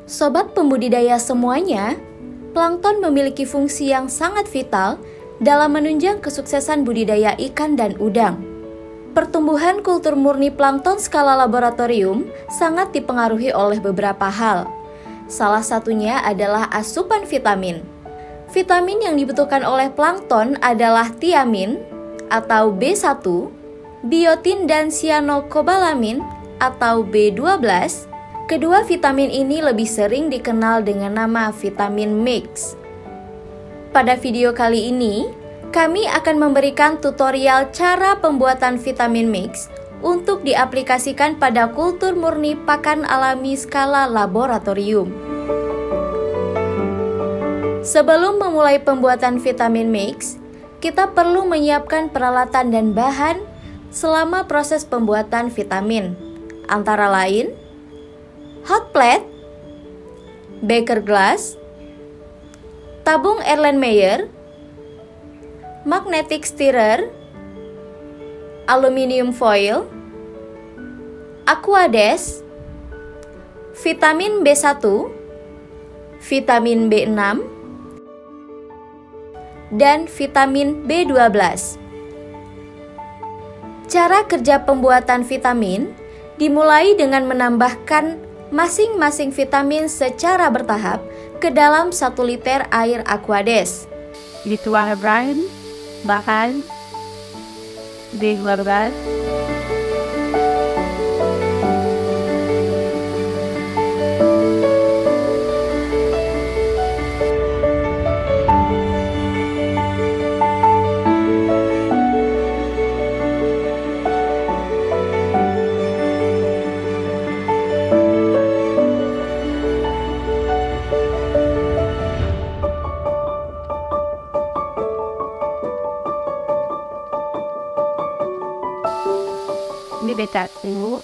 Sobat pembudidaya semuanya, plankton memiliki fungsi yang sangat vital dalam menunjang kesuksesan budidaya ikan dan udang. Pertumbuhan kultur murni plankton skala laboratorium sangat dipengaruhi oleh beberapa hal. Salah satunya adalah asupan vitamin. Vitamin yang dibutuhkan oleh plankton adalah tiamin atau B1, biotin dan cyanocobalamin atau B12. Kedua vitamin ini lebih sering dikenal dengan nama vitamin mix. Pada video kali ini, kami akan memberikan tutorial cara pembuatan vitamin mix untuk diaplikasikan pada kultur murni pakan alami skala laboratorium. Sebelum memulai pembuatan vitamin mix, kita perlu menyiapkan peralatan dan bahan selama proses pembuatan vitamin, antara lain hot plate, beaker glass, tabung Erlenmeyer, magnetic stirrer, aluminium foil, aquades, vitamin B1, vitamin B6, dan vitamin B12. Cara kerja pembuatan vitamin dimulai dengan menambahkan masing-masing vitamin secara bertahap ke dalam 1 liter air aquades. Dituangkan bahan B12, ini beta dulu.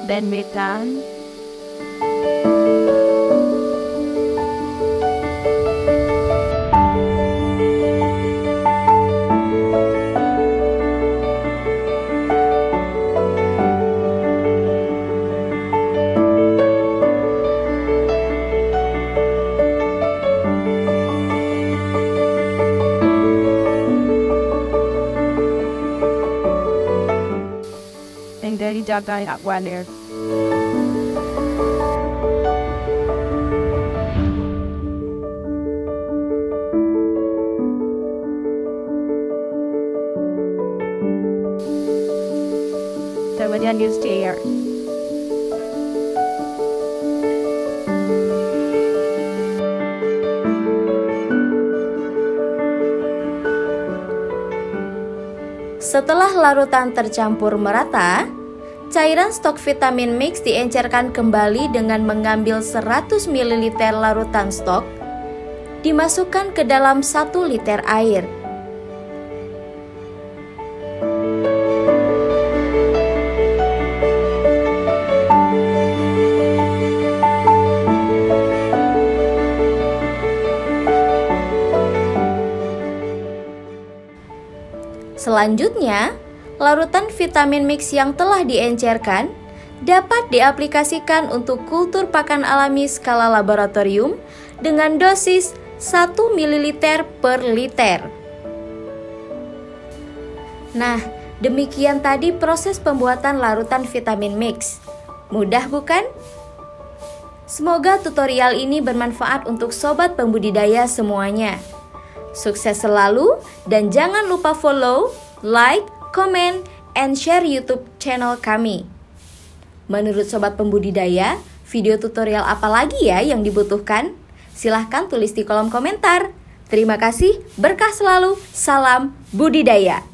Dan beta dari jaga aquaner. Kemudian use air. Setelah larutan tercampur merata, cairan stok vitamin mix diencerkan kembali dengan mengambil 100 ml larutan stok, dimasukkan ke dalam 1 liter air. Selanjutnya, larutan vitamin mix yang telah diencerkan dapat diaplikasikan untuk kultur pakan alami skala laboratorium dengan dosis 1 ml per liter. Nah, demikian tadi proses pembuatan larutan vitamin mix. Mudah bukan? Semoga tutorial ini bermanfaat untuk sobat pembudidaya semuanya. Sukses selalu dan jangan lupa follow, like, comment, and share YouTube channel kami. Menurut sobat pembudidaya, video tutorial apa lagi ya yang dibutuhkan? Silahkan tulis di kolom komentar. Terima kasih, berkah selalu, salam budidaya.